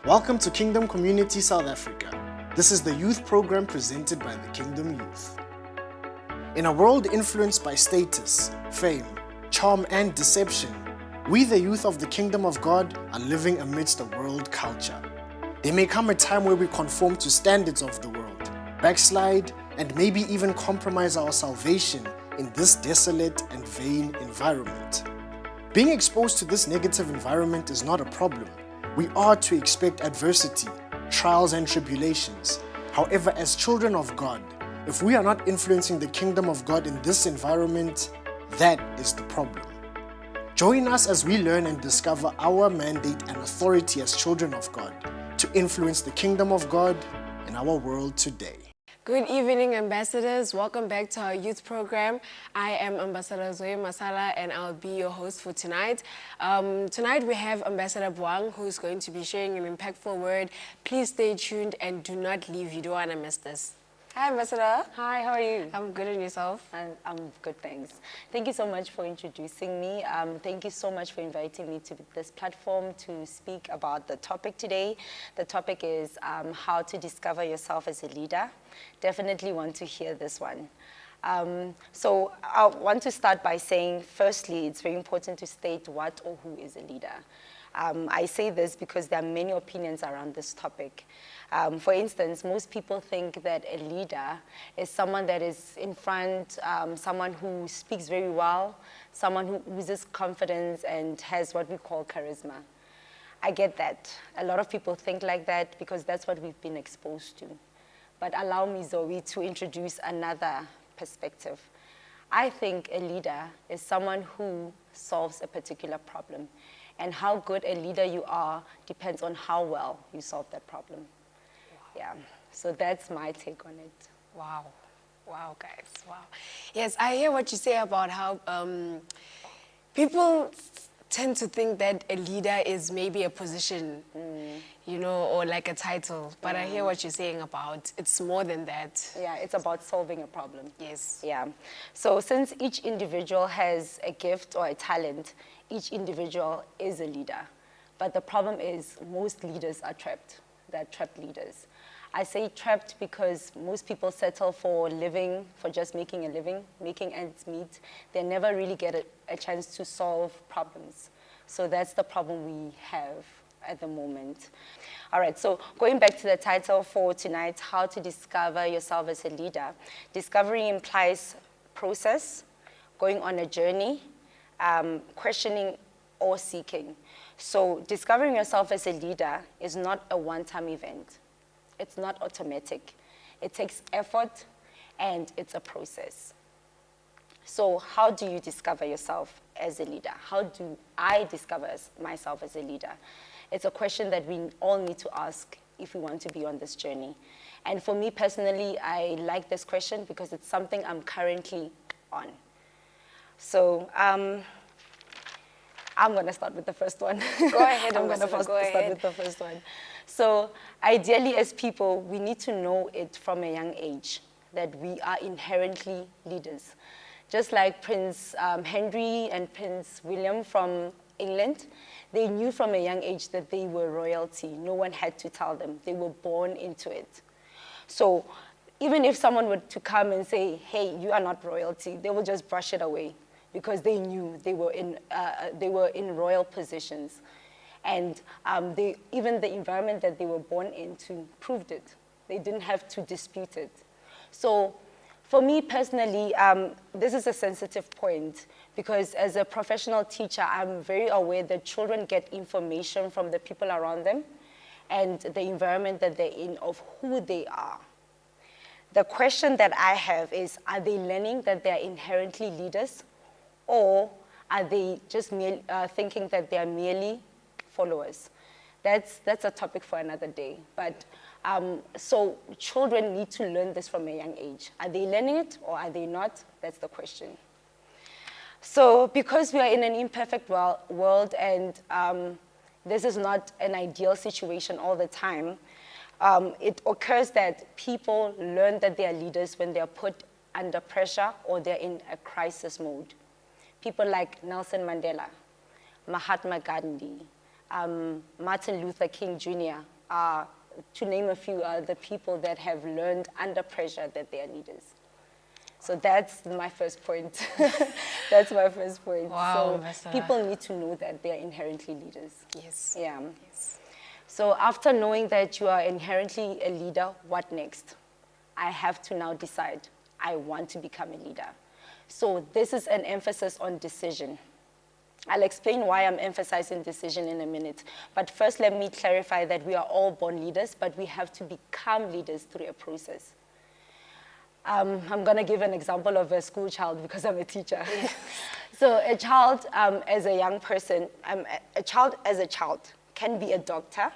Welcome to Kingdom Community South Africa. This is the youth program presented by the Kingdom Youth. In a world influenced by status, fame, charm, and deception, we, the youth of the Kingdom of God, are living amidst a world culture. There may come a time where we conform to standards of the world, backslide, and maybe even compromise our salvation in this desolate and vain environment. Being exposed to this negative environment is not a problem. We are to expect adversity, trials, and tribulations. However, as children of God, if we are not influencing the kingdom of God in this environment, that is the problem. Join us as we learn and discover our mandate and authority as children of God to influence the kingdom of God in our world today. Good evening, ambassadors. Welcome back to our youth program. I am Ambassador Zoe Masala and I'll be your host for tonight. Tonight we have Ambassador Boang, who's going to be sharing an impactful word. Please stay tuned and do not leave. You don't want to miss this. Hi, Ambassador. Hi, how are you? I'm good, and yourself? I'm good, thanks. Thank you so much for introducing me. Thank you so much for inviting me to this platform to speak about the topic today. The topic is how to discover yourself as a leader. Definitely want to hear this one. So I want to start by saying, firstly, it's very important to state what or who is a leader. I say this because there are many opinions around this topic. For instance, most people think that a leader is someone that is in front, someone who speaks very well, someone who oozes confidence and has what we call charisma. I get that. A lot of people think like that because that's what we've been exposed to. But allow me, Zoe, to introduce another perspective. I think a leader is someone who solves a particular problem. And how good a leader you are depends on how well you solve that problem. Wow. Yeah, so that's my take on it. Wow. Wow, guys, wow. Yes, I hear what you say about how people tend to think that a leader is maybe a position, you know, or like a title. But I hear what you're saying about it's more than that. Yeah, it's about solving a problem. Yes. Yeah. So since each individual has a gift or a talent, each individual is a leader. But the problem is most leaders are trapped. They're trapped leaders. I say trapped because most people settle for living, for just making a living, making ends meet. They never really get a chance to solve problems. So that's the problem we have at the moment. All right, so going back to the title for tonight, how to discover yourself as a leader. Discovery implies process, going on a journey, questioning or seeking. So discovering yourself as a leader is not a one-time event. It's not automatic. It takes effort and it's a process. So how do you discover yourself as a leader? How do I discover myself as a leader? It's a question that we all need to ask if we want to be on this journey. And for me personally, I like this question because it's something I'm currently on. So I'm going to start with the first one. Go ahead, I'm going to start with the first one. So ideally, as people, we need to know it from a young age that we are inherently leaders. Just like Prince Henry and Prince William from England, they knew from a young age that they were royalty. No one had to tell them. They were born into it. So even if someone were to come and say, hey, you are not royalty, they will just brush it away because they knew they were in royal positions. And even the environment that they were born into proved it. They didn't have to dispute it. So for me personally, this is a sensitive point because as a professional teacher, I'm very aware that children get information from the people around them and the environment that they're in of who they are. The question that I have is, are they learning that they're inherently leaders, or are they just thinking that they are merely followers? That's a topic for another day. But so children need to learn this from a young age. Are they learning it or are they not? That's the question. So because we are in an imperfect world and this is not an ideal situation all the time, it occurs that people learn that they are leaders when they are put under pressure or they're in a crisis mode. People like Nelson Mandela, Mahatma Gandhi, Martin Luther King Jr., are, to name a few, are the people that have learned under pressure that they are leaders. So that's my first point. That's my first point. Wow, so people need to know that they are inherently leaders. Yes. Yeah. Yes. So after knowing that you are inherently a leader, what next? I have to now decide, I want to become a leader. So this is an emphasis on decision. I'll explain why I'm emphasizing decision in a minute. But first, let me clarify that we are all born leaders, but we have to become leaders through a process. I'm going to give an example of a school child because I'm a teacher. Yes. So a child as a young person, a child as a child can be a doctor,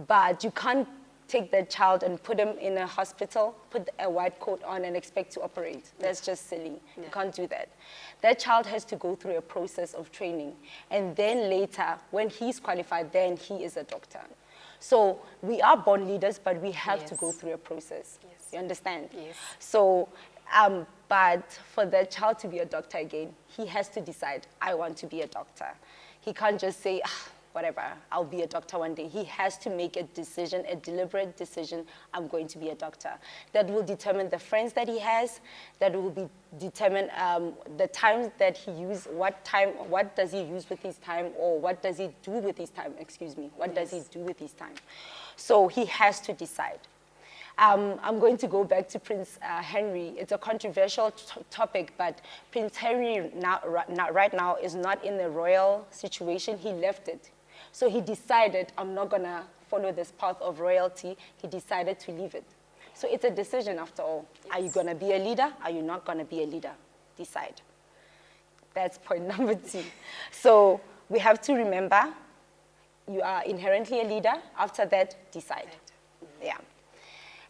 but you can't take that child and put him in a hospital, put a white coat on and expect to operate. That's just silly. Yeah. You can't do that. That child has to go through a process of training. And then later, when he's qualified, then he is a doctor. So we are born leaders, but we have to go through a process. Yes. You understand? Yes. So, but for that child to be a doctor again, he has to decide, I want to be a doctor. He can't just say, whatever, I'll be a doctor one day. He has to make a decision, a deliberate decision, I'm going to be a doctor. That will determine the friends that he has, that will determine the time that he uses, what does he use with his time, or what does he do with his time, what does he do with his time? So he has to decide. I'm going to go back to Prince Henry. It's a controversial topic, but Prince Henry right now is not in the royal situation. He left it. So he decided, I'm not going to follow this path of royalty. He decided to leave it. So it's a decision after all. Yes. Are you going to be a leader? Are you not going to be a leader? Decide. That's point number 2. So we have to remember, you are inherently a leader. After that, decide. Yeah.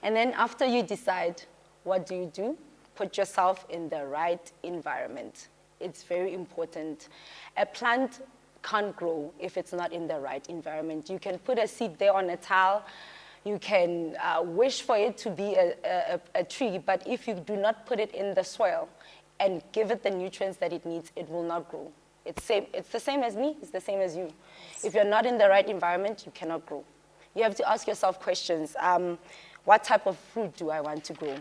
And then after you decide, what do? Put yourself in the right environment. It's very important. A plant can't grow if it's not in the right environment. You can put a seed there on a tile. You can wish for it to be a tree, but if you do not put it in the soil and give it the nutrients that it needs, it will not grow. It's the same as me. It's the same as you. If you're not in the right environment, you cannot grow. You have to ask yourself questions. What type of fruit do I want to grow?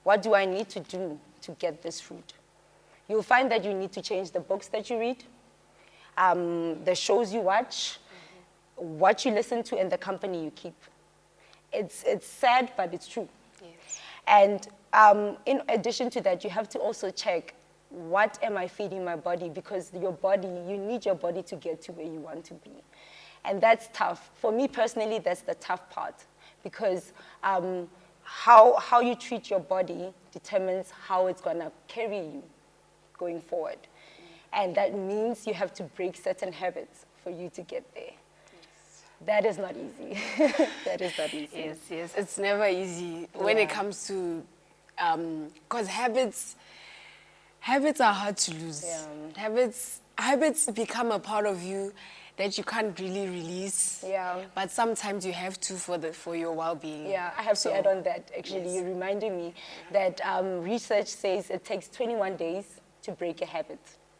What do I need to do to get this fruit? You'll find that you need to change the books that you read, the shows you watch, what you listen to, and the company you keep. It's sad, but it's true. Yes. And in addition to that, you have to also check, what am I feeding my body? Because you need your body to get to where you want to be. And that's tough. For me personally, that's the tough part. Because how you treat your body determines how it's going to carry you going forward. And that means you have to break certain habits for you to get there. Yes. That is not easy. That is not easy. Yes. It's never easy when it comes to, because habits are hard to lose. Yeah. Habits become a part of you that you can't really release. Yeah. But sometimes you have to for your well-being. Yeah, I have to add on that. Actually, yes. You're reminding me that research says it takes 21 days to break a habit.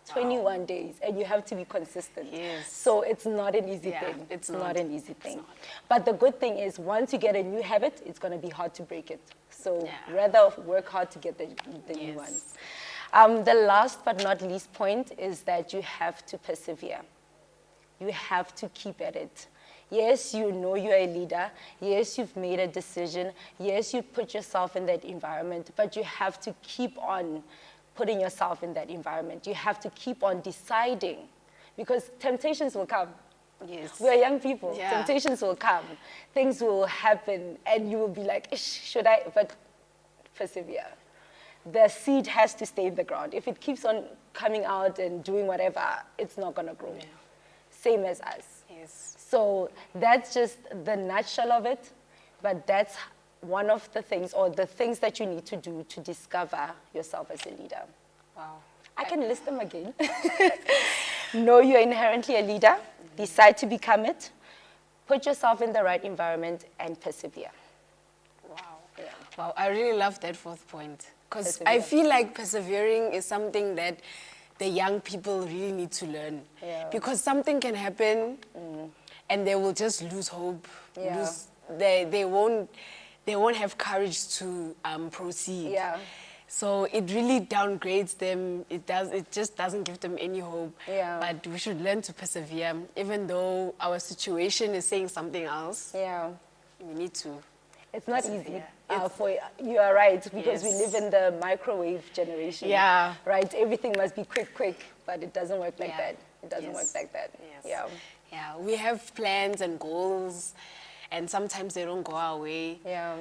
21 days, and you have to be consistent. Yes. So it's not an easy thing. It's not an easy thing. But the good thing is, once you get a new habit, it's going to be hard to break it. So rather work hard to get the new one. The last but not least point is that you have to persevere. You have to keep at it. Yes, you know you're a leader. Yes, you've made a decision. Yes, you put yourself in that environment, but you have to keep on putting yourself in that environment. You have to keep on deciding, because temptations will come. Yes. We're young people. Yeah. Temptations will come. Things will happen, and you will be like, should I? But persevere. The seed has to stay in the ground. If it keeps on coming out and doing whatever, it's not going to grow. Yeah. Same as us. Yes. So that's just the nutshell of it, but that's one of the things, or the things that you need to do to discover yourself as a leader. Wow. I can list them again. Know you're inherently a leader. Mm-hmm. Decide to become it. Put yourself in the right environment and persevere. Wow. Yeah. Wow, I really love that 4th point. Because I feel like persevering is something that the young people really need to learn. Yeah. Because something can happen and they will just lose hope. Yeah. They won't have courage to proceed. Yeah. So it really downgrades them. It just doesn't give them any hope. Yeah. But we should learn to persevere, even though our situation is saying something else. Yeah. We need to. It's not easy. Yeah. You are right, because we Yes. live in the microwave generation. Yeah. Right? Everything must be quick, but it doesn't work like Yeah. that. It doesn't Yes. work like that. Yes. Yeah. Yeah. We have plans and goals, and sometimes they don't go our way. Yeah.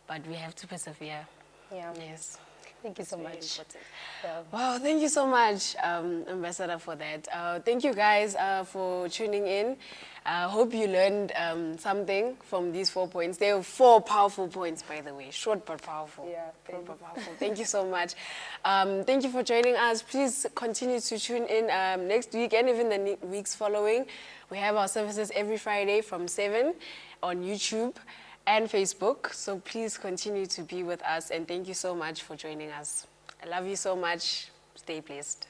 But we have to persevere. Yeah. Yes. Thank you so Very much. important. Yeah. Wow, thank you so much, Ambassador, for that. Thank you guys for tuning in. I hope you learned something from these 4 points. They were 4 powerful points, by the way. Short but powerful. Yeah, Short but powerful. Thank you so much. Thank you for joining us. Please continue to tune in next week and even the weeks following. We have our services every Friday from 7 on YouTube and Facebook. So please continue to be with us, and thank you so much for joining us. I love you so much. Stay blessed.